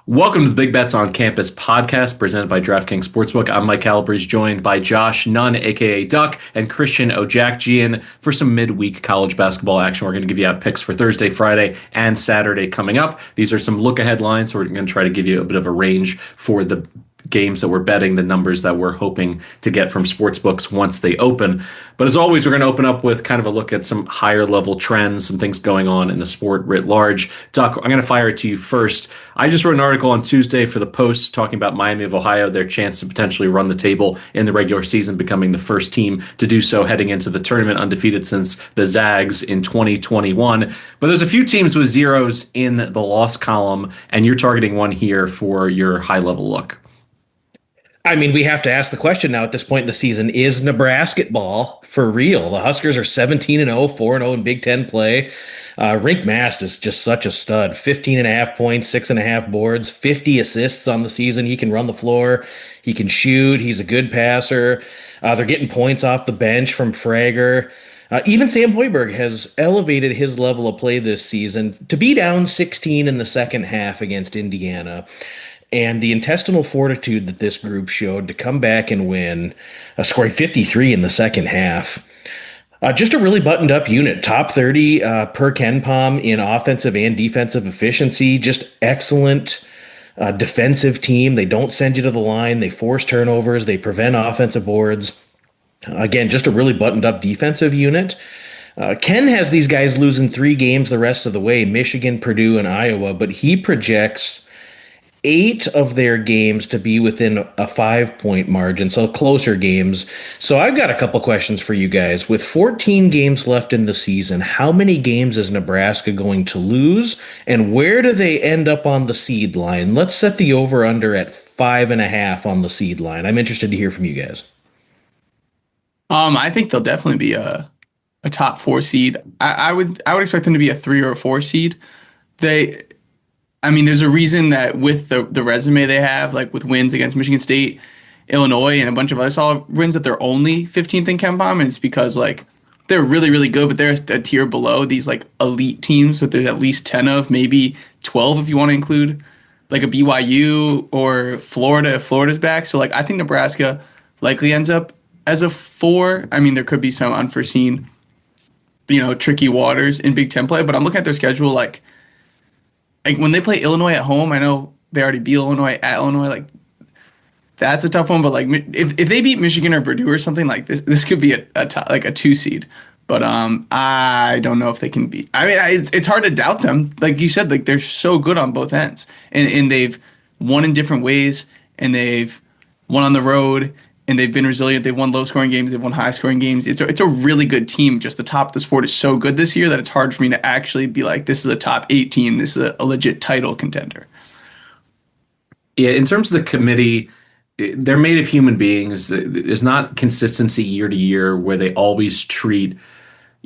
Welcome to the Big Bets on Campus podcast presented by DraftKings Sportsbook. I'm Mike Calabrese, joined by Josh Nunn, aka Duck, and Christian Odjakjian for some midweek college basketball action. We're going to give you out picks for Thursday, Friday, and Saturday coming up. These are some look-ahead lines, so we're going to try to give you a bit of a range for the games that we're betting, the numbers that we're hoping to get from sportsbooks once they open. But as always, we're going to open up with kind of a look at some higher level trends, some things going on in the sport writ large. Duck, I'm going to fire it to you first. I just wrote an article on Tuesday for the Post talking about Miami of Ohio, their chance to potentially run the table in the regular season, becoming the first team to do so heading into the tournament, undefeated since the Zags in 2021. But there's a few teams with zeros in the loss column, and you're targeting one here for your high level look. I mean, we have to ask the question now at this point in the season, is Nebraska ball for real? The Huskers are 17-0, 4-0 in Big Ten play. Rink Mast is just such a stud. 15.5 points, 6.5 boards, 50 assists on the season. He can run the floor. He can shoot. He's a good passer. They're getting points off the bench from Frager. Even Sam Hoiberg has elevated his level of play this season to be down 16 in the second half against Indiana. And the intestinal fortitude that this group showed to come back and win, scoring 53 in the second half. Just a really buttoned up unit, top 30 per KenPom in offensive and defensive efficiency. Just excellent defensive team. They don't send you to the line. They force turnovers. They prevent offensive boards. Again, just a really buttoned up defensive unit. Ken has these guys losing 3 games the rest of the way, Michigan, Purdue, and Iowa, but he projects 8 of their games to be within a 5-point margin, so closer games. So I've got a couple questions for you guys. With 14 games left in the season, how many games is Nebraska going to lose, and where do they end up on the seed line? Let's set the over-under at 5.5 on the seed line. I'm interested to hear from you guys. I think they'll definitely be a top 4 seed. I would expect them to be a 3 or a 4 seed. There's a reason that with the resume they have, like with wins against Michigan State, Illinois, and a bunch of other solid wins, that they're only 15th in KenPom, and it's because like they're really, really good, but they're a tier below these like elite teams, but there's at least 10 of, maybe 12 if you want to include like a BYU or Florida if Florida's back. So like I think Nebraska likely ends up as a 4. I mean, there could be some unforeseen, tricky waters in Big Ten play, but I'm looking at their schedule like when they play Illinois at home, I know they already beat Illinois at Illinois. Like that's a tough one, but like if they beat Michigan or Purdue or something like this could be a 2 seed. But I don't know if they can beat. I mean, it's hard to doubt them. Like you said, like they're so good on both ends, and they've won in different ways, and they've won on the road, and they've been resilient. They've won low-scoring games. They've won high-scoring games. It's a really good team. Just the top of the sport is so good this year that it's hard for me to actually be like, this is a top 8 team. This is a legit title contender. Yeah, in terms of the committee, they're made of human beings. There's not consistency year to year where they always treat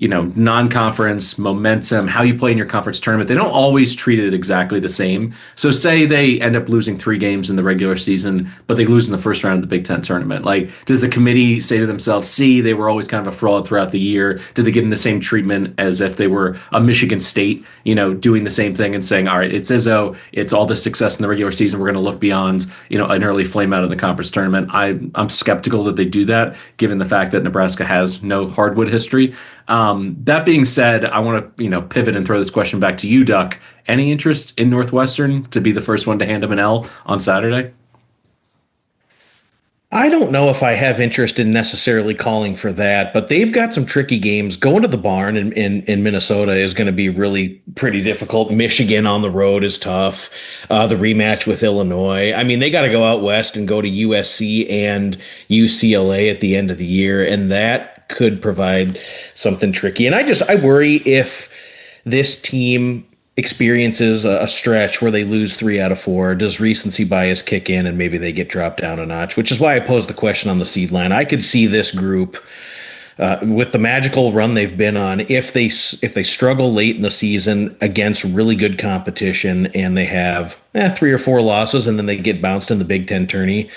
non-conference momentum, how you play in your conference tournament. They don't always treat it exactly the same. So say they end up losing 3 games in the regular season, but they lose in the first round of the Big Ten tournament. Like, does the committee say to themselves, see, they were always kind of a fraud throughout the year? Did they give them the same treatment as if they were a Michigan State, doing the same thing and saying, all right, it's Izzo, it's all the success in the regular season, we're going to look beyond, an early flame out in the conference tournament? I'm skeptical that they do that, given the fact that Nebraska has no hardwood history. That being said, I want to, pivot and throw this question back to you, Duck. Any interest in Northwestern to be the first one to hand them an L on Saturday? I don't know if I have interest in necessarily calling for that, but they've got some tricky games. Going to the barn in Minnesota is going to be really pretty difficult. Michigan on the road is tough. The rematch with Illinois. I mean, they got to go out west and go to USC and UCLA at the end of the year, and that could provide something tricky. And I worry if this team experiences a stretch where they lose 3 out of 4, does recency bias kick in and maybe they get dropped down a notch, which is why I posed the question on the seed line. I could see this group with the magical run they've been on, if they struggle late in the season against really good competition and they have 3 or 4 losses and then they get bounced in the Big Ten tourney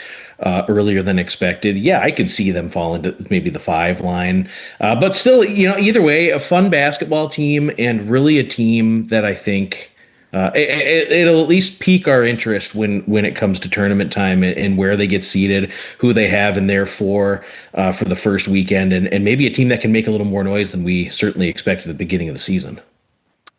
earlier than expected. Yeah, I could see them fall into maybe the 5 line. But still, either way, a fun basketball team and really a team that I think It'll at least pique our interest when it comes to tournament time and where they get seated, who they have in there for the first weekend, and maybe a team that can make a little more noise than we certainly expected at the beginning of the season.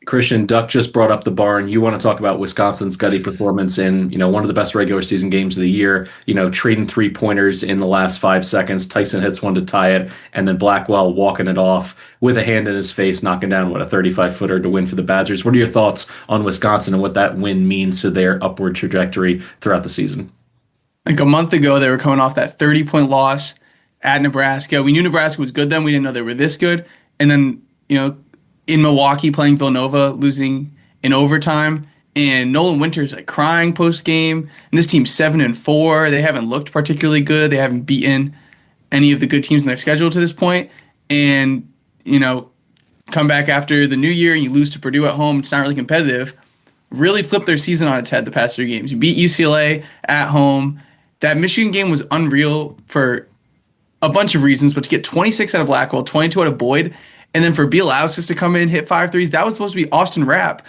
Christian, Duck just brought up the barn. You want to talk about Wisconsin's gutty performance in, one of the best regular season games of the year, trading 3-pointers in the last 5 seconds. Tyson hits one to tie it, and then Blackwell walking it off with a hand in his face, knocking down, a 35-footer to win for the Badgers. What are your thoughts on Wisconsin and what that win means to their upward trajectory throughout the season? Like a month ago, they were coming off that 30-point loss at Nebraska. We knew Nebraska was good then. We didn't know they were this good. And then, in Milwaukee playing Villanova, losing in overtime, and Nolan Winters crying post game. And this team's 7-4. They haven't looked particularly good. They haven't beaten any of the good teams in their schedule to this point. And come back after the new year and you lose to Purdue at home. It's not really competitive. Really flipped their season on its head the past 3 games. You beat UCLA at home. That Michigan game was unreal for a bunch of reasons, but to get 26 out of Blackwell, 22 out of Boyd, and then for Bielausis to come in, hit 5 threes, that was supposed to be Austin Rapp.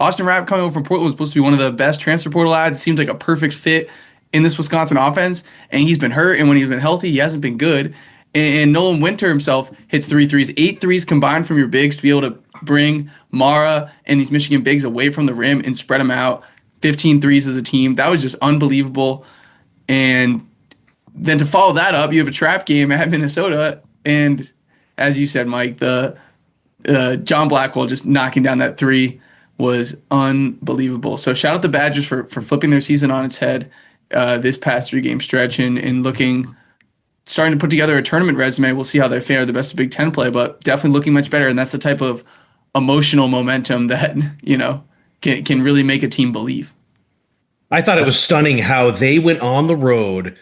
Austin Rapp coming over from Portland was supposed to be one of the best transfer portal ads. It seems like a perfect fit in this Wisconsin offense, and he's been hurt, and when he's been healthy, he hasn't been good. And Nolan Winter himself hits 3 threes, 8 threes combined from your bigs to be able to bring Mara and these Michigan bigs away from the rim and spread them out. 15 threes as a team. That was just unbelievable. And then to follow that up, you have a trap game at Minnesota, and as you said, Mike, the John Blackwell just knocking down that 3 was unbelievable. So shout out the Badgers for flipping their season on its head this past 3-game stretch and starting to put together a tournament resume. We'll see how they fare the best of Big Ten play, but definitely looking much better. And that's the type of emotional momentum that can really make a team believe. I thought it was stunning how they went on the road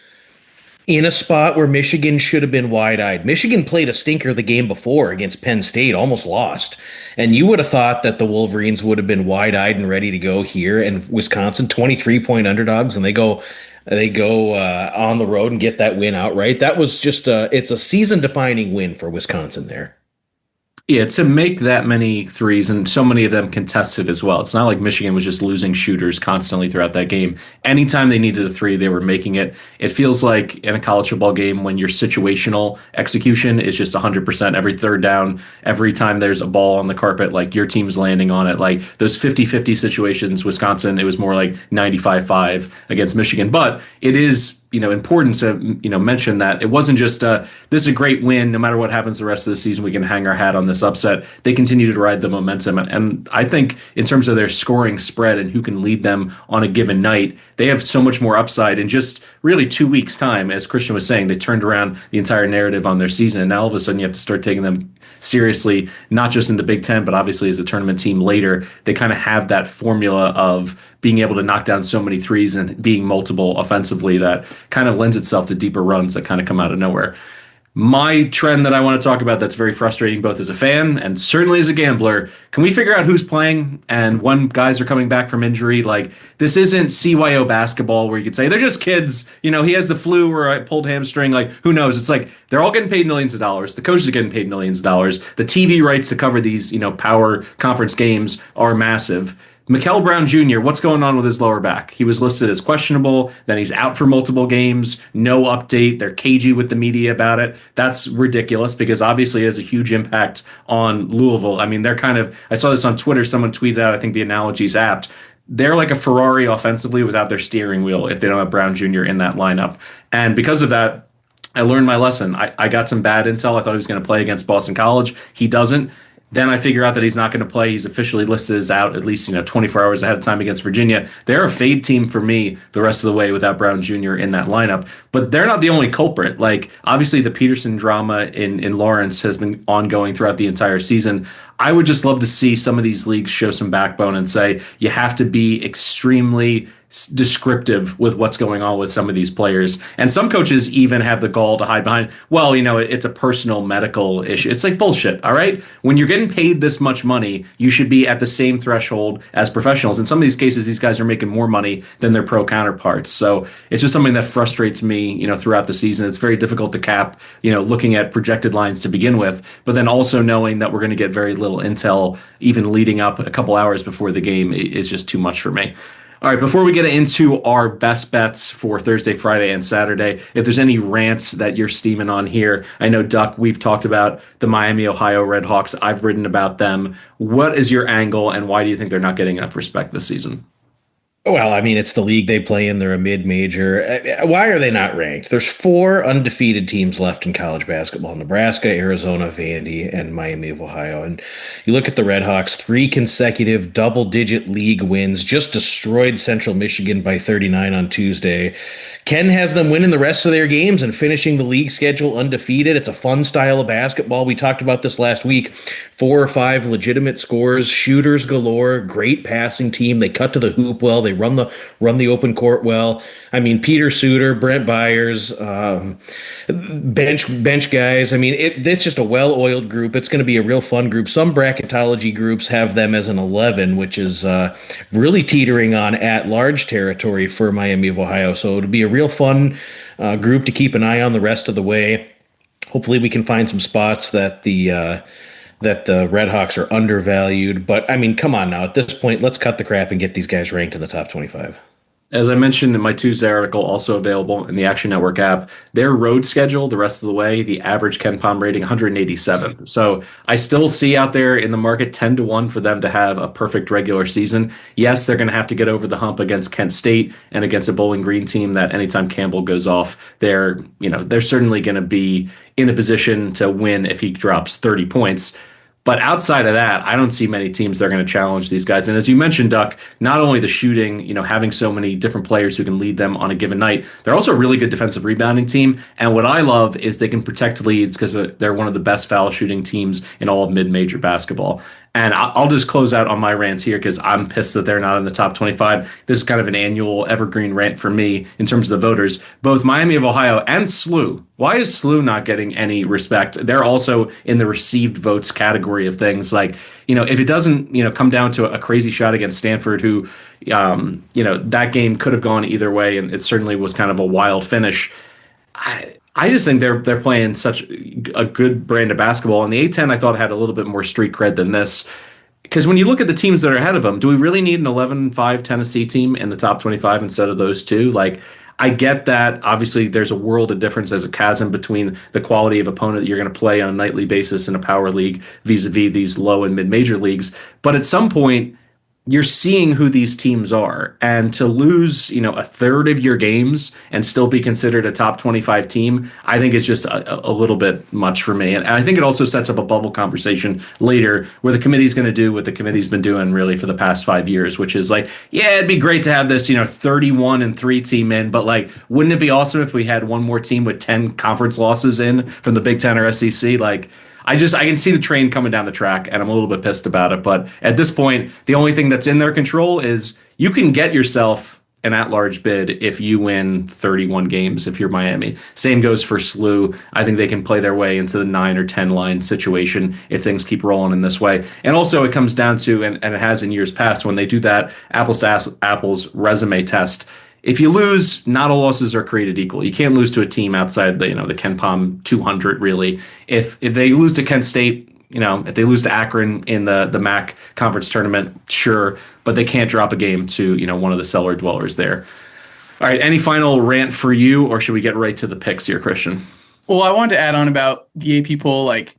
in a spot where Michigan should have been wide-eyed. Michigan played a stinker the game before against Penn State, almost lost. And you would have thought that the Wolverines would have been wide-eyed and ready to go here. And Wisconsin, 23-point underdogs, and they go on the road and get that win outright. That was just it's a season-defining win for Wisconsin there. Yeah, to make that many threes and so many of them contested as well. It's not like Michigan was just losing shooters constantly throughout that game. Anytime they needed a 3, they were making it. It feels like in a college football game when your situational execution is just 100% every third down, every time there's a ball on the carpet, your team's landing on it. Those 50-50 situations, Wisconsin, it was more like 95-5 against Michigan. But it is important to mention that it wasn't just this is a great win. No matter what happens the rest of the season, we can hang our hat on this upset. They continue to ride the momentum, and I think in terms of their scoring spread and who can lead them on a given night, they have so much more upside in just really 2 weeks' time. As Christian was saying, they turned around the entire narrative on their season, and now all of a sudden you have to start taking them seriously, not just in the Big Ten, but obviously as a tournament team later. They kind of have that formula of being able to knock down so many threes and being multiple offensively that kind of lends itself to deeper runs that kind of come out of nowhere. My trend that I want to talk about that's very frustrating both as a fan and certainly as a gambler, can we figure out who's playing and when guys are coming back from injury? This isn't CYO basketball where you could say they're just kids. He has the flu or I pulled hamstring. Who knows? It's they're all getting paid millions of dollars. The coaches are getting paid millions of dollars. The TV rights to cover these, power conference games are massive. Mikel Brown Jr., what's going on with his lower back? He was listed as questionable, then he's out for multiple games, no update. They're cagey with the media about it. That's ridiculous because obviously it has a huge impact on Louisville. I mean, they're I saw this on Twitter, someone tweeted out, I think the analogy's apt. They're like a Ferrari offensively without their steering wheel if they don't have Brown Jr. in that lineup. And because of that, I learned my lesson. I got some bad intel. I thought he was going to play against Boston College. He doesn't. Then I figure out that he's not going to play. He's officially listed as out at least 24 hours ahead of time against Virginia. They're a fade team for me the rest of the way without Brown Jr. in that lineup. But they're not the only culprit. Obviously the Peterson drama in Lawrence has been ongoing throughout the entire season. I would just love to see some of these leagues show some backbone and say you have to be extremely descriptive with what's going on with some of these players. And some coaches even have the gall to hide behind, it's a personal medical issue. It's bullshit, all right? When you're getting paid this much money, you should be at the same threshold as professionals. In some of these cases, these guys are making more money than their pro counterparts. So it's just something that frustrates me, throughout the season. It's very difficult to cap, looking at projected lines to begin with, but then also knowing that we're going to get very little intel, even leading up a couple hours before the game, is just too much for me. All right, before we get into our best bets for Thursday, Friday, and Saturday, if there's any rants that you're steaming on here, I know, Duck, we've talked about the Miami, Ohio Redhawks. I've written about them. What is your angle, and why do you think they're not getting enough respect this season? Well, I mean, it's the league they play in. They're a mid-major. Why are they not ranked? There's 4 undefeated teams left in college basketball: Nebraska, Arizona, Vandy, and Miami of Ohio. And you look at the Redhawks, 3 consecutive double-digit league wins, just destroyed Central Michigan by 39 on Tuesday. Ken has them winning the rest of their games and finishing the league schedule undefeated. It's a fun style of basketball. We talked about this last week. 4 or 5 legitimate scores, shooters galore, great passing team. They cut to the hoop well. They run the open court well. I mean, Peter Suter, Brent Byers, bench guys. I mean, it's just a well-oiled group. It's going to be a real fun group. Some bracketology groups have them as an 11, which is really teetering on at-large territory for Miami of Ohio. So it'll be a real fun group to keep an eye on the rest of the way. Hopefully we can find some spots that the Redhawks are undervalued. But, I mean, come on now. At this point, let's cut the crap and get these guys ranked in the top 25. As I mentioned in my Tuesday article, also available in the Action Network app, their road schedule the rest of the way, the average KenPom rating 187th. So I still see out there in the market 10-1 for them to have a perfect regular season. Yes, they're going to have to get over the hump against Kent State and against a Bowling Green team that anytime Campbell goes off, they're certainly going to be in a position to win if he drops 30 points. But outside of that, I don't see many teams that are going to challenge these guys. And as you mentioned, Duck, not only the shooting, having so many different players who can lead them on a given night, they're also a really good defensive rebounding team. And what I love is they can protect leads because they're one of the best foul shooting teams in all of mid-major basketball. And I'll just close out on my rants here because I'm pissed that they're not in the top 25. This is kind of an annual evergreen rant for me in terms of the voters. Both Miami of Ohio and SLU. Why is SLU not getting any respect? They're also in the received votes category of things. Like, if it doesn't, come down to a crazy shot against Stanford, who, that game could have gone either way, and it certainly was kind of a wild finish. I just think they're playing such a good brand of basketball. And the A-10, I thought, had a little bit more street cred than this. Because when you look at the teams that are ahead of them, do we really need an 11-5 Tennessee team in the top 25 instead of those two? Like, I get that. Obviously, there's a world of difference. There's a chasm between the quality of opponent that you're going to play on a nightly basis in a power league vis-a-vis these low and mid-major leagues. But at some point, you're seeing who these teams are, and to lose, a third of your games and still be considered a top 25 team, I think is just a little bit much for me. And I think it also sets up a bubble conversation later where the committee's going to do what the committee's been doing really for the past 5 years, which is like, yeah, it'd be great to have this, 31-3 team in, but like, wouldn't it be awesome if we had one more team with 10 conference losses in from the Big Ten or SEC? Like, I can see the train coming down the track, and I'm a little bit pissed about it. But at this point, the only thing that's in their control is you can get yourself an at-large bid if you win 31 games if you're Miami. Same goes for SLU. I think they can play their way into the 9 or 10 line situation if things keep rolling in this way. And also it comes down to, and it has in years past, when they do that apples to apples resume test, if you lose, not all losses are created equal. You can't lose to a team outside the the KenPom 200 really. If they lose to Kent State, if they lose to Akron in the MAC conference tournament, sure, but they can't drop a game to one of the cellar dwellers there. All right, any final rant for you, or should we get right to the picks here, Christian? Well, I wanted to add on about the AP poll. Like,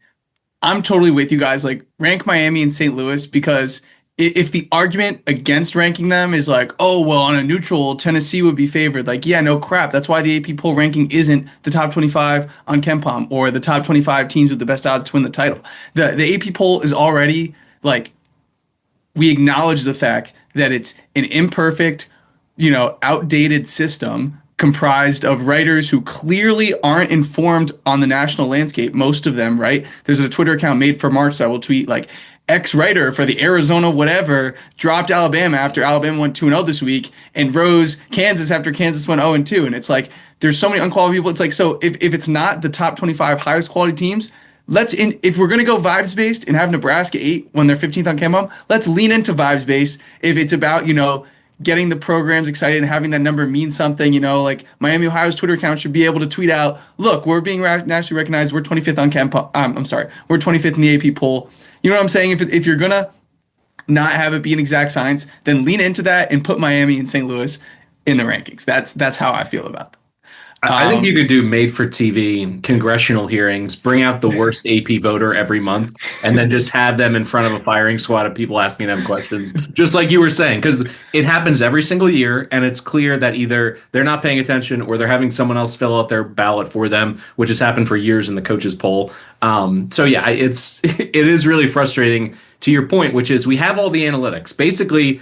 I'm totally with you guys. Like, rank Miami and St. Louis, because if the argument against ranking them is like, oh, well, on a neutral, Tennessee would be favored. Like, yeah, no crap. That's why the AP poll ranking isn't the top 25 on KenPom or the top 25 teams with the best odds to win the title. The AP poll is already like, we acknowledge the fact that it's an imperfect, outdated system comprised of writers who clearly aren't informed on the national landscape, most of them, right? There's a Twitter account made for March that will tweet like, ex-writer for the Arizona whatever dropped Alabama after Alabama went 2-0 this week and rose Kansas after Kansas went 0-2. And it's like, there's so many unqualified people. It's like, so if it's not the top 25 highest quality teams, if we're going to go vibes based and have Nebraska 8 when they're 15th on KenPom, let's lean into vibes based. If it's about, getting the programs excited and having that number mean something. You know, like Miami Ohio's Twitter account should be able to tweet out, "Look, we're being nationally recognized. We're 25th on I'm sorry, we're 25th in the AP poll." You know what I'm saying? If you're gonna not have it be an exact science, then lean into that and put Miami and St. Louis in the rankings. That's how I feel about them. I think you could do made for TV congressional hearings, bring out the worst AP voter every month, and then just have them in front of a firing squad of people asking them questions, just like you were saying, because it happens every single year, and it's clear that either they're not paying attention or they're having someone else fill out their ballot for them, which has happened for years in the coaches poll. So yeah, it is really frustrating. To your point, which is we have all the analytics. Basically,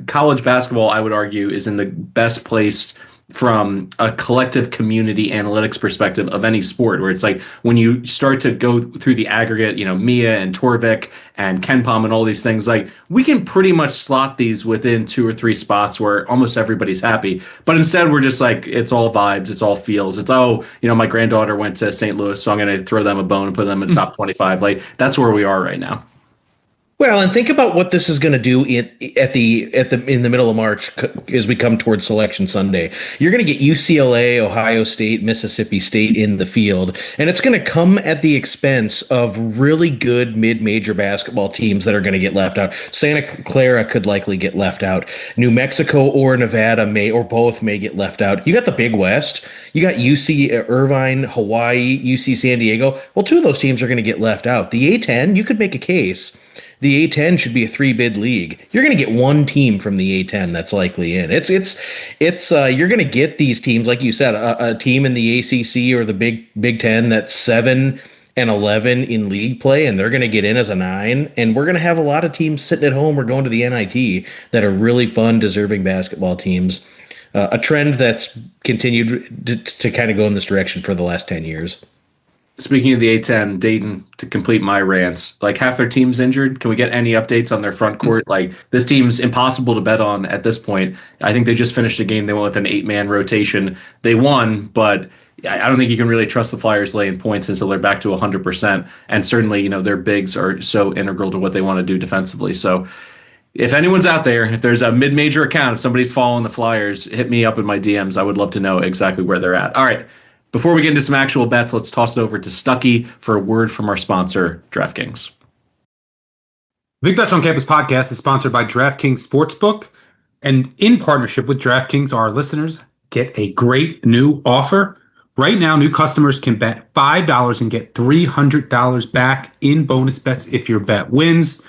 college basketball, I would argue, is in the best place from a collective community analytics perspective of any sport, where it's like when you start to go through the aggregate, you know, Mia and Torvik and KenPom and all these things, like we can pretty much slot these within 2 or 3 spots where almost everybody's happy. But instead we're just like, it's all vibes, it's all feels. It's, oh, you know, my granddaughter went to St. Louis, so I'm going to throw them a bone and put them in top 25. Like that's where we are right now. Well, and think about what this is going to do in the middle of March as we come towards Selection Sunday. You're going to get UCLA, Ohio State, Mississippi State in the field, and it's going to come at the expense of really good mid-major basketball teams that are going to get left out. Santa Clara could likely get left out. New Mexico or Nevada may, or both may get left out. You got the Big West. You got UC Irvine, Hawaii, UC San Diego. Well, 2 of those teams are going to get left out. The A10, you could make a case. The A10 should be a 3-bid league. You're going to get 1 team from the A10 that's likely in. It's you're going to get these teams, like you said, a team in the ACC or the Big Ten that's 7 and 11 in league play, and they're going to get in as a 9. And we're going to have a lot of teams sitting at home or going to the NIT that are really fun, deserving basketball teams. A trend that's continued to kind of go in this direction for the last 10 years. Speaking of the A10, Dayton, to complete my rants, like half their team's injured. Can we get any updates on their front court? Like this team's impossible to bet on at this point. I think they just finished a game. They went with an 8-man rotation. They won, but I don't think you can really trust the Flyers laying points until they're back to 100%. And certainly, you know, their bigs are so integral to what they want to do defensively. So if anyone's out there, if there's a mid-major account, if somebody's following the Flyers, hit me up in my DMs. I would love to know exactly where they're at. All right. Before we get into some actual bets, let's toss it over to Stuckey for a word from our sponsor, DraftKings. Big Bets on Campus podcast is sponsored by DraftKings Sportsbook. And in partnership with DraftKings, our listeners get a great new offer. Right now, new customers can bet $5 and get $300 back in bonus bets if your bet wins.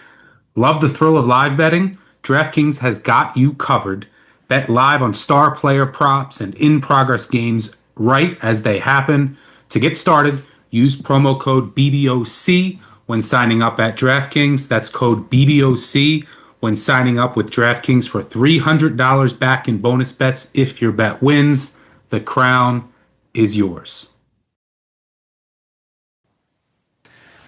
Love the thrill of live betting? DraftKings has got you covered. Bet live on star player props and in-progress games right as they happen. To get started, use promo code BBOC when signing up at DraftKings. That's code BBOC when signing up with DraftKings for $300 back in bonus bets if your bet wins. The crown is yours.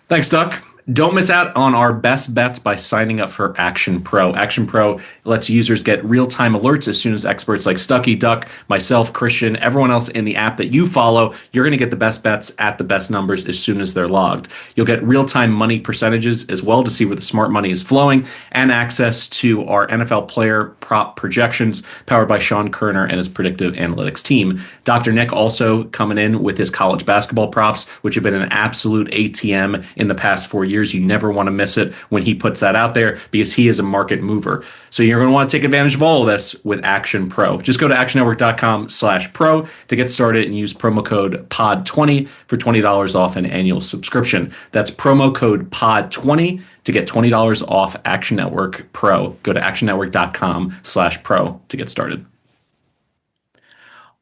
Thanks, Duck. Don't miss out on our best bets by signing up for Action Pro. Action Pro lets users get real-time alerts as soon as experts like Stuckey, Duck, myself, Christian, everyone else in the app that you follow, you're going to get the best bets at the best numbers as soon as they're logged. You'll get real-time money percentages as well to see where the smart money is flowing, and access to our NFL player prop projections powered by Sean Kerner and his predictive analytics team. Dr. Nick also coming in with his college basketball props, which have been an absolute ATM in the past 4 years. You never want to miss it when he puts that out there because he is a market mover. So you're going to want to take advantage of all of this with Action Pro. Just go to actionnetwork.com/pro to get started and use promo code POD20 for $20 off an annual subscription. That's promo code POD20 to get $20 off Action Network Pro. Go to actionnetwork.com/pro to get started.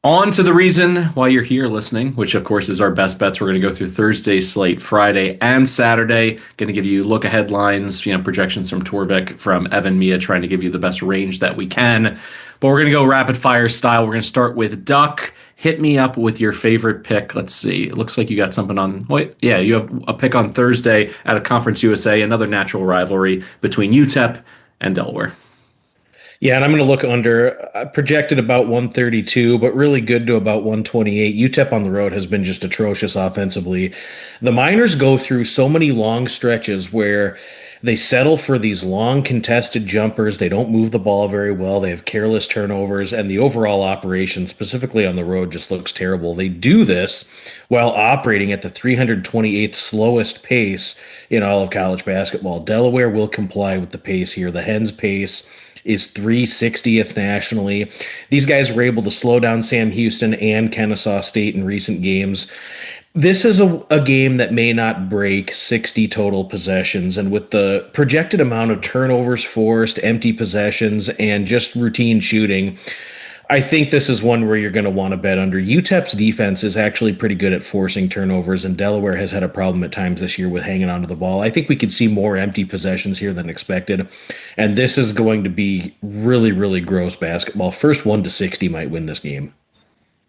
On to the reason why you're here listening, which of course is our best bets. We're going to go through Thursday slate, Friday and Saturday. Going to give you look ahead lines, projections from Torvik, from Evan Mia, trying to give you the best range that we can. But we're going to go rapid fire style. We're going to start with Duck. Hit me up with your favorite pick. Let's see. It looks like you got something on. Wait, yeah, you have a pick on Thursday at a Conference USA, another natural rivalry between UTEP and Delaware. Yeah, and I'm going to look under, projected about 132, but really good to about 128. UTEP on the road has been just atrocious offensively. The Miners go through so many long stretches where They settle for these long contested jumpers. They don't move the ball very well. They have careless turnovers, and the overall operation, specifically on the road, just looks terrible. They do this while operating at the 328th slowest pace in all of college basketball. Delaware will comply with the pace here. The Hens pace is 360th nationally. These guys were able to slow down Sam Houston and Kennesaw State in recent games. This is a game that may not break 60 total possessions, and with the projected amount of turnovers forced, empty possessions, and just routine shooting, I think this is one where you're going to want to bet under. UTEP's defense is actually pretty good at forcing turnovers, and Delaware has had a problem at times this year with hanging onto the ball. I think we could see more empty possessions here than expected, and this is going to be really, really gross basketball. First 1 to 60 might win this game.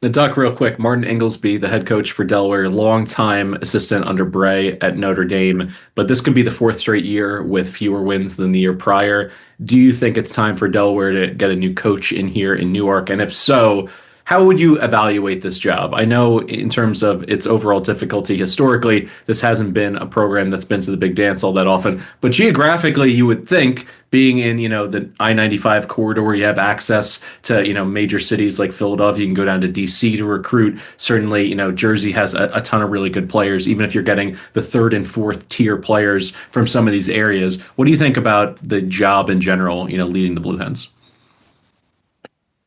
The Duck, real quick. Martin Inglesby, the head coach for Delaware, longtime assistant under Bray at Notre Dame, but this could be the fourth straight year with fewer wins than the year prior. Do you think it's time for Delaware to get a new coach in here in Newark? And if so, how would you evaluate this job? I know in terms of its overall difficulty historically, this hasn't been a program that's been to the big dance all that often. But geographically, you would think being in, the I-95 corridor, you have access to, major cities like Philadelphia. You can go down to D.C. to recruit. Certainly, Jersey has a ton of really good players, even if you're getting the third and fourth tier players from some of these areas. What do you think about the job in general, leading the Blue Hens?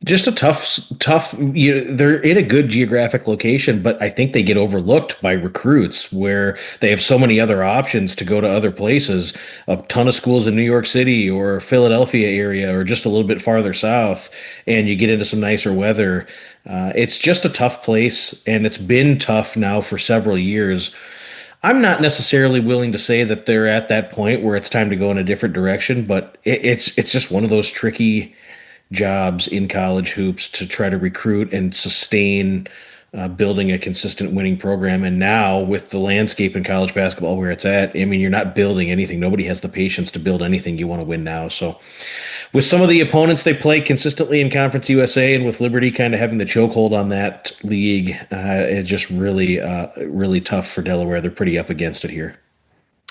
Just a tough, they're in a good geographic location, but I think they get overlooked by recruits where they have so many other options to go to other places, a ton of schools in New York City or Philadelphia area or just a little bit farther south, and you get into some nicer weather. It's just a tough place, and it's been tough now for several years. I'm not necessarily willing to say that they're at that point where it's time to go in a different direction, but it's just one of those tricky jobs in college hoops to try to recruit and sustain building a consistent winning program. And now with the landscape in college basketball where it's at, you're not building anything. Nobody has the patience to build anything you want to win now. So with some of the opponents they play consistently in Conference USA and with Liberty kind of having the chokehold on that league, it's just really, really tough for Delaware. They're pretty up against it here.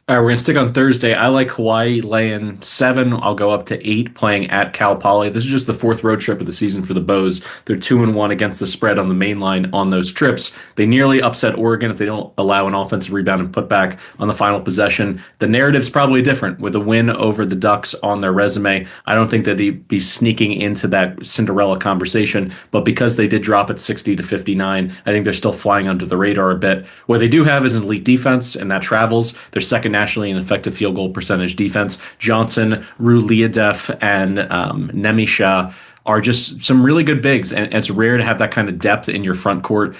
All right, we're going to stick on Thursday. I like Hawaii laying 7. I'll go up to 8 playing at Cal Poly. This is just the 4th road trip of the season for the Bows. They're 2-1 against the spread on the main line on those trips. They nearly upset Oregon if they don't allow an offensive rebound and put back on the final possession. The narrative's probably different with a win over the Ducks on their resume. I don't think that they'd be sneaking into that Cinderella conversation, but because they did drop at 60-59, I think they're still flying under the radar a bit. What they do have is an elite defense, and that travels. They're second nationally in effective field goal percentage defense. Johnson, Ruliadef, and Nemisha are just some really good bigs, and it's rare to have that kind of depth in your front court.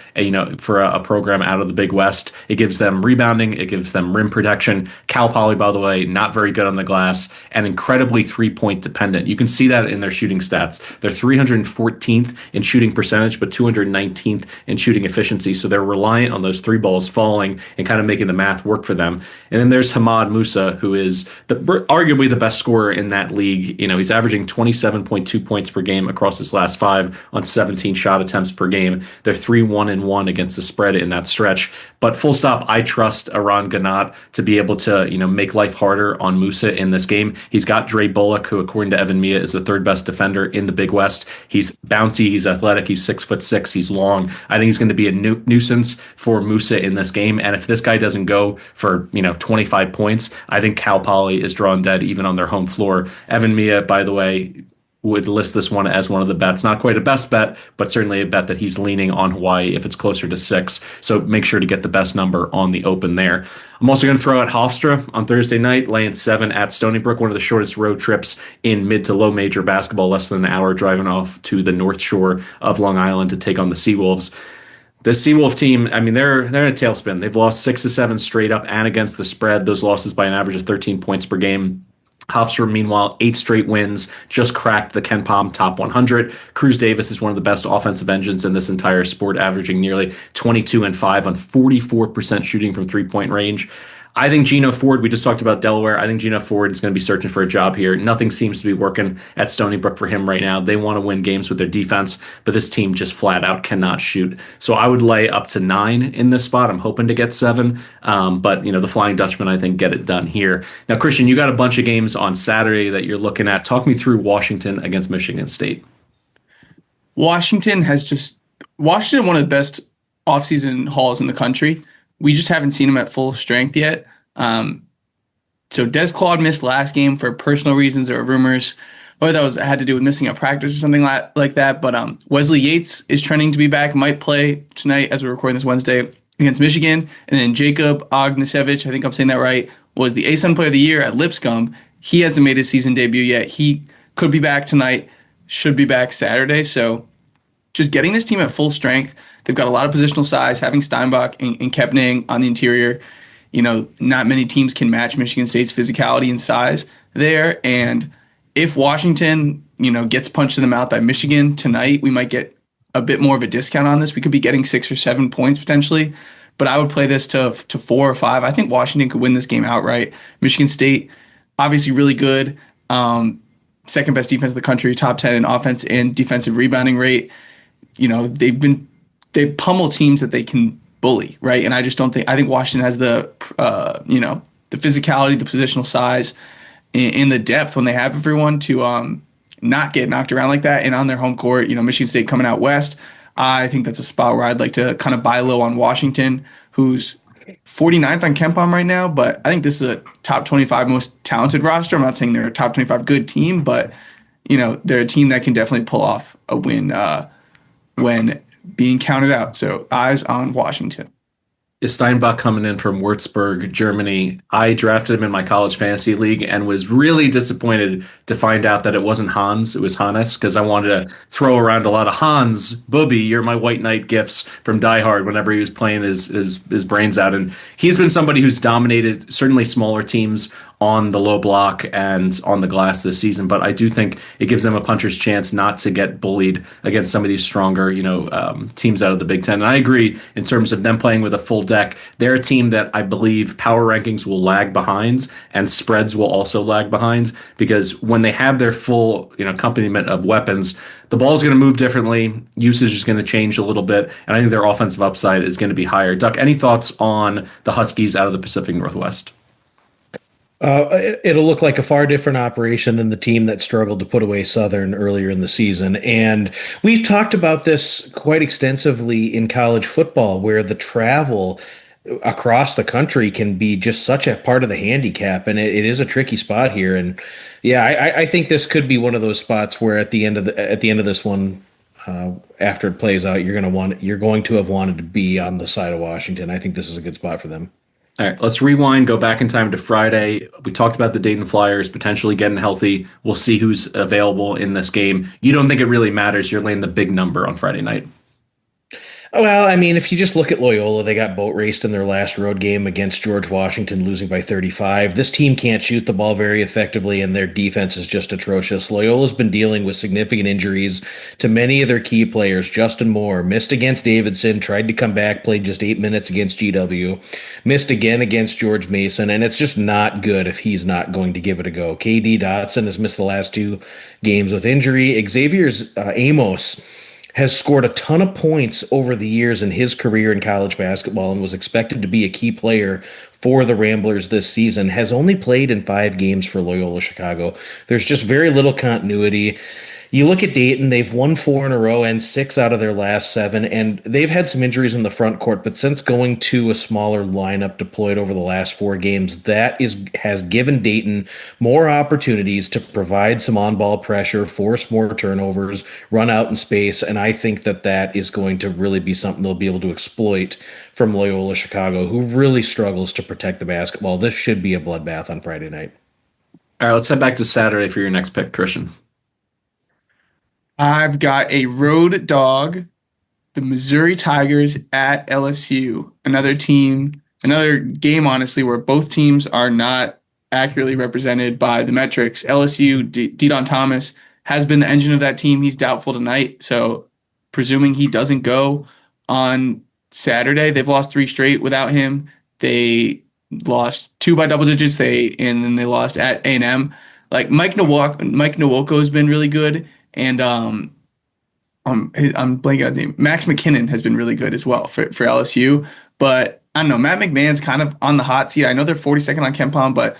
For a program out of the Big West, it gives them rebounding, it gives them rim protection. Cal Poly, by the way, not very good on the glass and incredibly 3-point dependent. You can see that in their shooting stats. They're 314th in shooting percentage, but 219th in shooting efficiency. So they're reliant on those 3 balls falling and kind of making the math work for them. And then there's Hamad Musa, who is arguably the best scorer in that league. He's averaging 27.2 points per game across his last 5 on 17 shot attempts per game. They're 3-1-1 against the spread in that stretch. But full stop, I trust Aran Ganat to be able to, make life harder on Musa in this game. He's got Dre Bullock, who according to Evan Mia is the 3rd best defender in the Big West. He's bouncy, he's athletic, he's 6'6", he's long. I think he's going to be a nuisance for Musa in this game. And if this guy doesn't go for 25 points, I think Cal Poly is drawn dead even on their home floor. Evan Mia, by the way, would list this one as one of the bets. Not quite a best bet, but certainly a bet that he's leaning on Hawaii if it's closer to 6. So make sure to get the best number on the open there. I'm also going to throw out Hofstra on Thursday night, laying 7 at Stony Brook, one of the shortest road trips in mid to low major basketball, less than an hour driving off to the North Shore of Long Island to take on the Seawolves. This Seawolf team, they're in a tailspin. They've lost 6 of 7 straight up and against the spread. Those losses by an average of 13 points per game. Hofstra, meanwhile, 8 straight wins, just cracked the Ken Pom top 100. Cruz Davis is one of the best offensive engines in this entire sport, averaging nearly 22 and 5 on 44% shooting from 3-point range. I think Geno Ford, we just talked about Delaware. I think Geno Ford is going to be searching for a job here. Nothing seems to be working at Stony Brook for him right now. They want to win games with their defense, but this team just flat out cannot shoot. So I would lay up to 9 in this spot. I'm hoping to get 7. But, the Flying Dutchman, I think, get it done here. Now, Christian, you got a bunch of games on Saturday that you're looking at. Talk me through Washington against Michigan State. Washington, one of the best offseason hauls in the country. We just haven't seen him at full strength yet. So Des Claude missed last game for personal reasons. There were rumors whether that had to do with missing a practice or something like that. But Wesley Yates is trending to be back, might play tonight as we're recording this Wednesday against Michigan. And then Jacob Ognisevich, I think I'm saying that right, was the ASUN Player of the Year at Lipscomb. He hasn't made his season debut yet. He could be back tonight, should be back Saturday. So just getting this team at full strength. They've got a lot of positional size, having Steinbach and Kepning on the interior. Not many teams can match Michigan State's physicality and size there. And if Washington, gets punched in the mouth by Michigan tonight, we might get a bit more of a discount on this. We could be getting 6 or 7 points potentially. But I would play this to 4 or 5. I think Washington could win this game outright. Michigan State, obviously really good. Second best defense in the country, top 10 in offense and defensive rebounding rate. They pummel teams that they can bully, right? And I just don't think, I think Washington has the physicality, the positional size, and the depth when they have everyone to not get knocked around like that. And on their home court, Michigan State coming out west, I think that's a spot where I'd like to kind of buy low on Washington, who's 49th on KenPom right now, but I think this is a top 25 most talented roster. I'm not saying they're a top 25 good team, but they're a team that can definitely pull off a win when being counted out. So eyes on Washington. Steinbach coming in from Würzburg, Germany. I drafted him in my college fantasy league and was really disappointed to find out that it wasn't Hans, it was Hannes, because I wanted to throw around a lot of Hans, Booby, you're my White Knight gifts from Die Hard whenever he was playing his brains out. And he's been somebody who's dominated certainly smaller teams on the low block and on the glass this season, but I do think it gives them a puncher's chance not to get bullied against some of these stronger, teams out of the Big Ten. And I agree in terms of them playing with a full deck. They're a team that I believe power rankings will lag behind and spreads will also lag behind, because when they have their full, accompaniment of weapons, the ball is going to move differently. Usage is going to change a little bit, and I think their offensive upside is going to be higher. Duck, any thoughts on the Huskies out of the Pacific Northwest? It'll look like a far different operation than the team that struggled to put away Southern earlier in the season. And we've talked about this quite extensively in college football, where the travel across the country can be just such a part of the handicap. And it is a tricky spot here. And yeah, I think this could be one of those spots where at the end of this one, after it plays out, you're going to have wanted to be on the side of Washington. I think this is a good spot for them. All right, let's rewind, go back in time to Friday. We talked about the Dayton Flyers potentially getting healthy. We'll see who's available in this game. You don't think it really matters. You're laying the big number on Friday night. Well, I mean, if you just look at Loyola, they got boat raced in their last road game against George Washington, losing by 35. This team can't shoot the ball very effectively, and their defense is just atrocious. Loyola's been dealing with significant injuries to many of their key players. Justin Moore missed against Davidson, tried to come back, played just 8 minutes against GW, missed again against George Mason, and it's just not good if he's not going to give it a go. KD Dotson has missed the last 2 games with injury. Xavier's Amos has scored a ton of points over the years in his career in college basketball and was expected to be a key player for the Ramblers this season, has only played in 5 games for Loyola Chicago. There's just very little continuity. You look at Dayton, they've won 4 in a row and 6 out of their last 7, and they've had some injuries in the front court, but since going to a smaller lineup deployed over the last 4 games, has given Dayton more opportunities to provide some on-ball pressure, force more turnovers, run out in space, and I think that is going to really be something they'll be able to exploit from Loyola Chicago, who really struggles to protect the basketball. This should be a bloodbath on Friday night. All right, let's head back to Saturday for your next pick, Christian. I've got a road dog, the Missouri Tigers at LSU. Another game, honestly, where both teams are not accurately represented by the metrics. LSU, De'Don Thomas has been the engine of that team. He's doubtful tonight, so presuming he doesn't go on Saturday, they've lost 3 straight without him. They lost 2 by double digits. And then they lost at A&M. Like Mike Nwoko has been really good, and I'm blanking on his name. Max McKinnon has been really good as well for LSU. But I don't know. Matt McMahon's kind of on the hot seat. I know they're 42nd on KenPom, but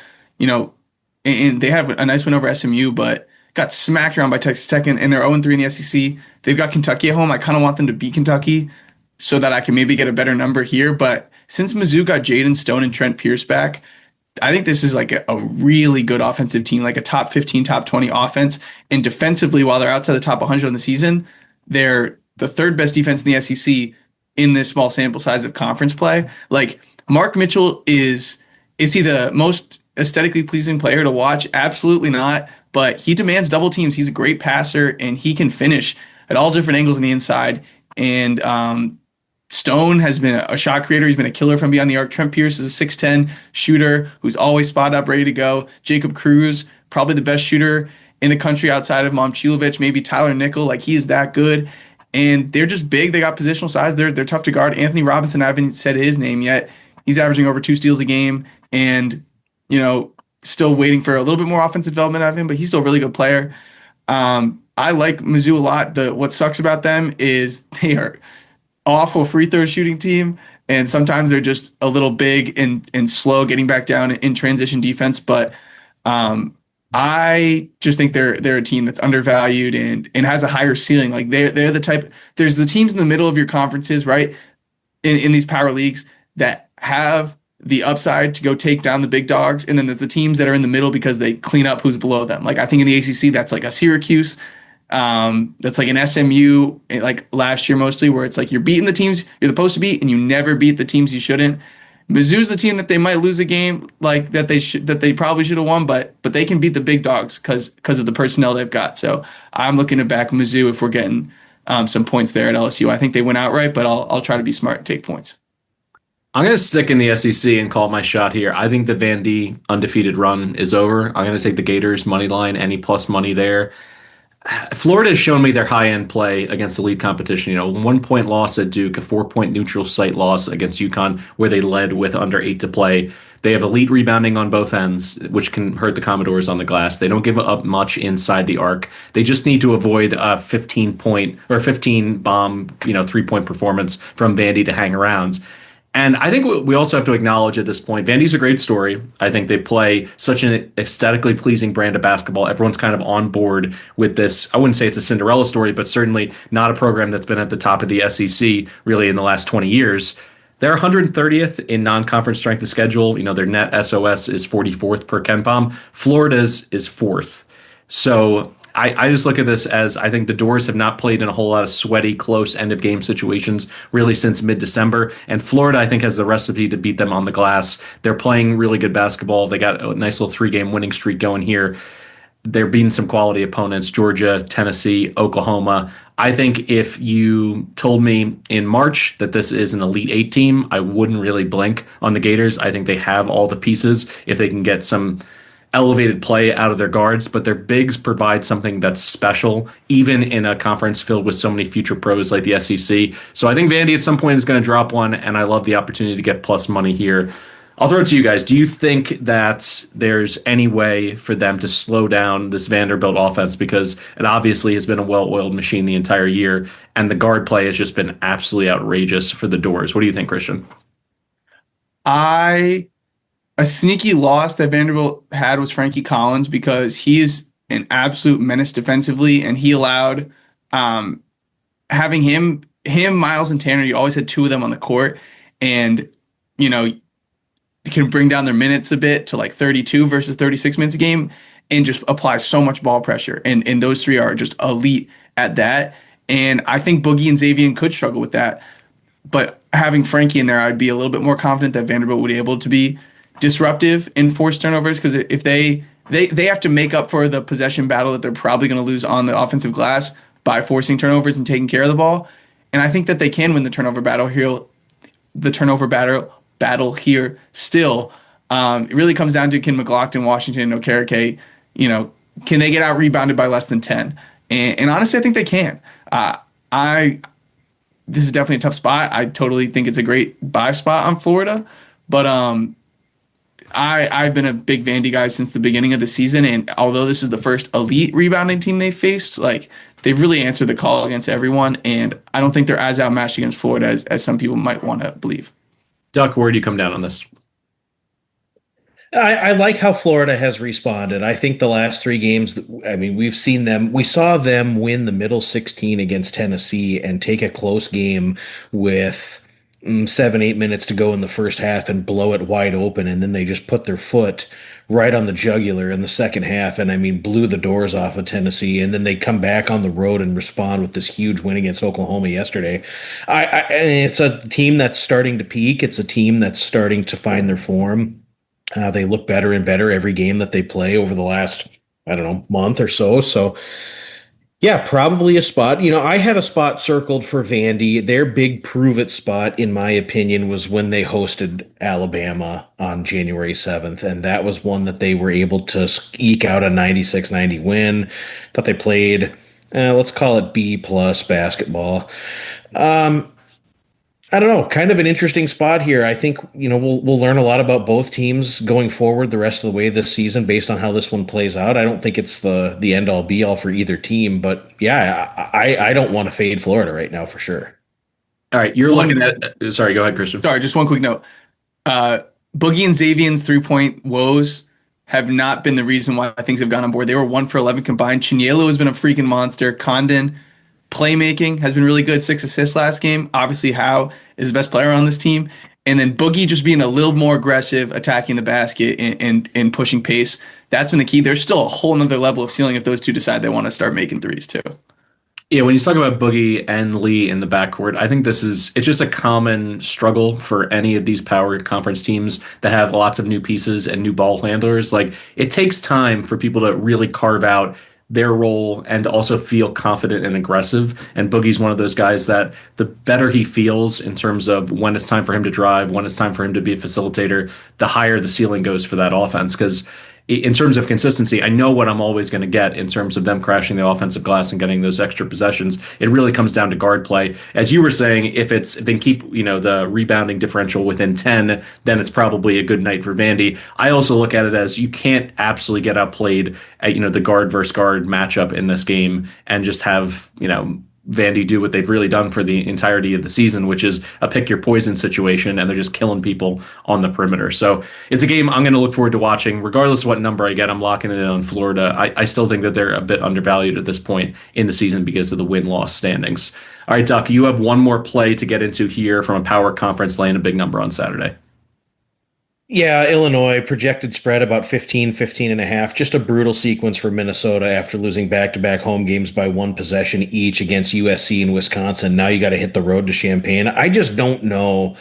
and they have a nice win over SMU, but got smacked around by Texas Tech, and they're 0-3 in the SEC. They've got Kentucky at home. I kind of want them to beat Kentucky so that I can maybe get a better number here. But since Mizzou got Jaden Stone and Trent Pierce back, I think this is like a really good offensive team, like a top 15, top 20 offense. And defensively, while they're outside the top 100 on the season, they're the third best defense in the SEC in this small sample size of conference play. Like Mark Mitchell is he the most aesthetically pleasing player to watch? Absolutely not. But he demands double teams. He's a great passer, and he can finish at all different angles on the inside. And Stone has been a shot creator. He's been a killer from beyond the arc. Trent Pierce is a 6'10 shooter who's always spot up, ready to go. Jacob Cruz, probably the best shooter in the country outside of Momcilovic, maybe Tyler Nickel. Like, he's that good. And they're just big. They got positional size. They're tough to guard. Anthony Robinson, I haven't said his name yet. He's averaging over 2 steals a game, and still waiting for a little bit more offensive development out of him, but he's still a really good player. I like Mizzou a lot. What sucks about them is they are awful free throw shooting team, and sometimes they're just a little big and slow getting back down in transition defense. But I just think they're a team that's undervalued and has a higher ceiling. Like they're the type. There's the teams in the middle of your conferences, right, in these power leagues that have the upside to go take down the big dogs, and then there's the teams that are in the middle because they clean up who's below them. Like I think in the ACC, that's like a Syracuse, that's like an SMU, like last year mostly, where it's like you're beating the teams you're supposed to beat, and you never beat the teams you shouldn't. Mizzou's the team that they might lose a game like that they probably should have won, but they can beat the big dogs because of the personnel they've got. So I'm looking to back Mizzou if we're getting some points there at LSU. I think they win outright, but I'll try to be smart and take points. I'm going to stick in the SEC and call my shot here. I think the Vandy undefeated run is over. I'm going to take the Gators money line, any plus money there. Florida has shown me their high-end play against elite competition. 1-point loss at Duke, a 4-point neutral site loss against UConn, where they led with under 8 to play. They have elite rebounding on both ends, which can hurt the Commodores on the glass. They don't give up much inside the arc. They just need to avoid a 15-point or 15-bomb, 3-point performance from Vandy to hang around. And I think we also have to acknowledge at this point, Vandy's a great story. I think they play such an aesthetically pleasing brand of basketball. Everyone's kind of on board with this. I wouldn't say it's a Cinderella story, but certainly not a program that's been at the top of the SEC really in the last 20 years. They're 130th in non-conference strength of schedule. Their net SOS is 44th per KenPom. Florida's is 4th. So I just look at this as I think the Doors have not played in a whole lot of sweaty, close end-of-game situations really since mid-December. And Florida, I think, has the recipe to beat them on the glass. They're playing really good basketball. They got a nice little 3-game winning streak going here. They're beating some quality opponents, Georgia, Tennessee, Oklahoma. I think if you told me in March that this is an Elite 8 team, I wouldn't really blink on the Gators. I think they have all the pieces if they can get some elevated play out of their guards, but their bigs provide something that's special, even in a conference filled with so many future pros like the SEC. So I think Vandy at some point is going to drop one, and I love the opportunity to get plus money here. I'll throw it to you guys. Do you think that there's any way for them to slow down this Vanderbilt offense? Because it obviously has been a well-oiled machine the entire year, and the guard play has just been absolutely outrageous for the Doors. What do you think, Christian? A sneaky loss that Vanderbilt had was Frankie Collins, because he is an absolute menace defensively, and he allowed having him, Miles, and Tanner. You always had 2 of them on the court, and you can bring down their minutes a bit to like 32 versus 36 minutes a game, and just apply so much ball pressure. And those 3 are just elite at that. And I think Boogie and Xavier could struggle with that, but having Frankie in there, I'd be a little bit more confident that Vanderbilt would be able to be disruptive and force turnovers, because if they have to make up for the possession battle that they're probably going to lose on the offensive glass by forcing turnovers and taking care of the ball. And I think that they can win the turnover battle here. The turnover battle here still. It really comes down to, can McLaughlin, Washington, and Okereke, can they get out rebounded by less than 10? And honestly, I think they can. This is definitely a tough spot. I totally think it's a great buy spot on Florida, but I've been a big Vandy guy since the beginning of the season, and although this is the first elite rebounding team they faced, like they've really answered the call against everyone, and I don't think they're as outmatched against Florida as some people might want to believe. Duck, where do you come down on this? I like how Florida has responded. I think the last 3 games, I mean, we saw them win the middle 16 against Tennessee and take a close game with 7, 8 minutes to go in the first half and blow it wide open. And then they just put their foot right on the jugular in the second half. And I mean, blew the doors off of Tennessee. And then they come back on the road and respond with this huge win against Oklahoma yesterday. And it's a team that's starting to peak. It's a team that's starting to find their form. They look better and better every game that they play over the last, I don't know, month or so. So, yeah, probably a spot. I had a spot circled for Vandy. Their big prove it spot, in my opinion, was when they hosted Alabama on January 7th. And that was one that they were able to eke out a 96-90 win. Thought they played, let's call it B plus basketball. I don't know, kind of an interesting spot here. I think, we'll learn a lot about both teams going forward the rest of the way this season based on how this one plays out. I don't think it's the end all be all for either team, but yeah, I don't want to fade Florida right now for sure. All right, you're looking at. Sorry, go ahead, Christian. Sorry, just one quick note. Boogie and Xavier's 3-point woes have not been the reason why things have gone on board. They were 1 for 11 combined. Chinyelo has been a freaking monster. Condon playmaking has been really good. 6 assists last game. Obviously, Howe is the best player on this team. And then Boogie just being a little more aggressive, attacking the basket and pushing pace. That's been the key. There's still a whole nother level of ceiling if those two decide they want to start making threes too. Yeah, when you talk about Boogie and Lee in the backcourt, I think it's just a common struggle for any of these power conference teams that have lots of new pieces and new ball handlers. Like, it takes time for people to really carve out their role and also feel confident and aggressive. And Boogie's one of those guys that the better he feels in terms of when it's time for him to drive, when it's time for him to be a facilitator, the higher the ceiling goes for that offense. Because in terms of consistency, I know what I'm always going to get in terms of them crashing the offensive glass and getting those extra possessions. It really comes down to guard play. As you were saying, if they keep the rebounding differential within 10, then it's probably a good night for Vandy. I also look at it as you can't absolutely get outplayed at the guard versus guard matchup in this game and just have Vandy do what they've really done for the entirety of the season, which is a pick your poison situation, and they're just killing people on the perimeter. So it's a game I'm going to look forward to watching. Regardless of what number I get, I'm locking it in on Florida. I still think that they're a bit undervalued at this point in the season because of the win-loss standings. All right, Duck, you have one more play to get into here from a power conference laying a big number on Saturday. Yeah, Illinois projected spread about 15 and a half. Just a brutal sequence for Minnesota after losing back-to-back home games by 1 possession each against USC and Wisconsin. Now you got to hit the road to Champaign. I just don't know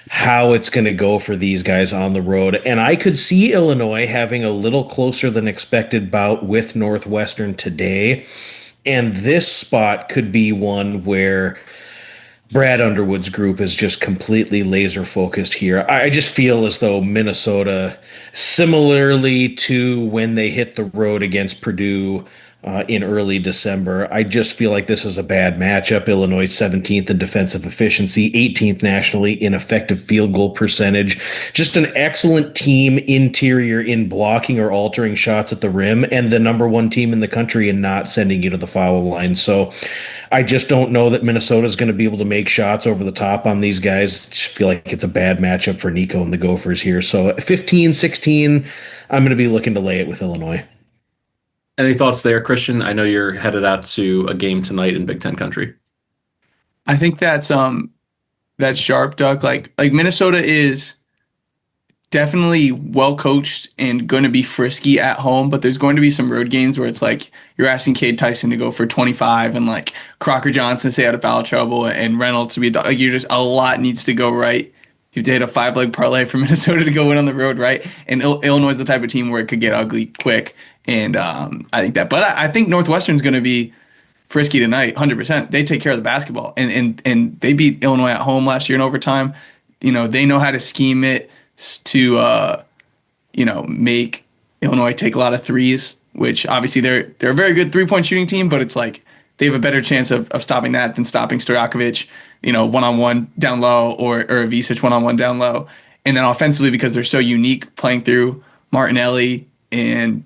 how it's going to go for these guys on the road. And I could see Illinois having a little closer than expected bout with Northwestern today. And this spot could be one where Brad Underwood's group is just completely laser focused here. I just feel as though Minnesota, similarly to when they hit the road against Purdue in early December, I just feel like this is a bad matchup. Illinois 17th in defensive efficiency, 18th nationally in effective field goal percentage. Just an excellent team interior in blocking or altering shots at the rim, and the number 1 team in the country in not sending you to the foul line. So I just don't know that Minnesota is going to be able to make shots over the top on these guys. Just feel like it's a bad matchup for Nico and the Gophers here. So 15-16, I'm going to be looking to lay it with Illinois. Any thoughts there, Christian? I know you're headed out to a game tonight in Big Ten country. I think that's sharp, Duck. Like Minnesota is definitely well coached and going to be frisky at home, but there's going to be some road games where it's like you're asking Cade Tyson to go for 25 and like Crocker Johnson to stay out of foul trouble and Reynolds to be like, you're just, a lot needs to go right. You did a 5-leg parlay for Minnesota to go in on the road, right? And Illinois is the type of team where it could get ugly quick. And I think that, but I think Northwestern's going to be frisky tonight, 100%. They take care of the basketball, and they beat Illinois at home last year in overtime. They know how to scheme it to make Illinois take a lot of threes, which obviously they're a very good 3-point shooting team, but it's like they have a better chance of stopping that than stopping Stojakovic, one-on-one down low or Avicic one-on-one down low. And then offensively, because they're so unique, playing through Martinelli and,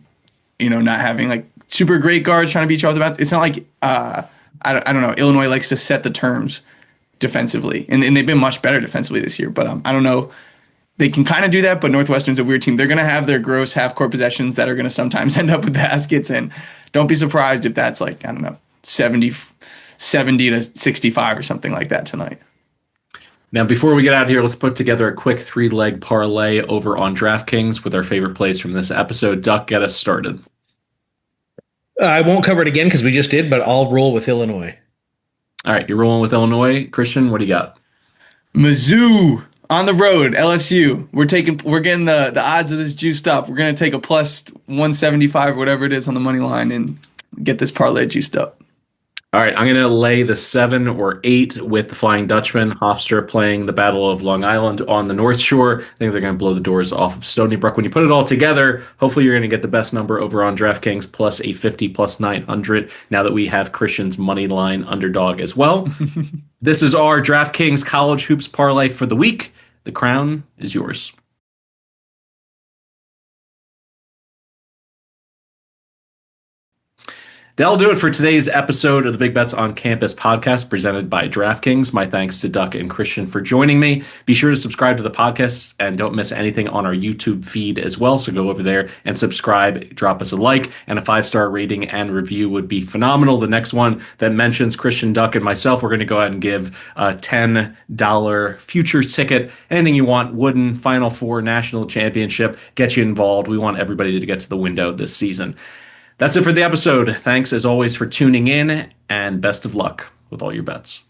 not having like super great guards trying to beat you off the bat. It's not like, I don't know, Illinois likes to set the terms defensively. And they've been much better defensively this year. But I don't know. They can kind of do that, but Northwestern's a weird team. They're going to have their gross half-court possessions that are going to sometimes end up with baskets. And don't be surprised if that's like, I don't know, 70 to 65 or something like that tonight. Now, before we get out of here, let's put together a quick 3-leg parlay over on DraftKings with our favorite plays from this episode. Duck, get us started. I won't cover it again because we just did, but I'll roll with Illinois. All right, you're rolling with Illinois. Christian, what do you got? Mizzou on the road, LSU. We're getting the odds of this juiced up. We're going to take a plus 175 or whatever it is on the money line and get this parlay juiced up. All right, I'm going to lay the 7 or 8 with the Flying Dutchman. Hofstra playing the Battle of Long Island on the North Shore. I think they're going to blow the doors off of Stony Brook. When you put it all together, hopefully you're going to get the best number over on DraftKings, plus 850, plus 900, now that we have Christian's money line underdog as well. This is our DraftKings College Hoops Parlay for the week. The crown is yours. That'll do it for today's episode of the Big Bets on Campus podcast presented by DraftKings. My thanks to Duck and Christian for joining me. Be sure to subscribe to the podcast and don't miss anything on our YouTube feed as well. So go over there and subscribe, drop us a like, and a 5-star rating and review would be phenomenal. The next one that mentions Christian, Duck, and myself, we're going to go ahead and give a $10 future ticket. Anything you want, Wooden, Final Four, National Championship, get you involved. We want everybody to get to the window this season. That's it for the episode. Thanks, as always, for tuning in, and best of luck with all your bets.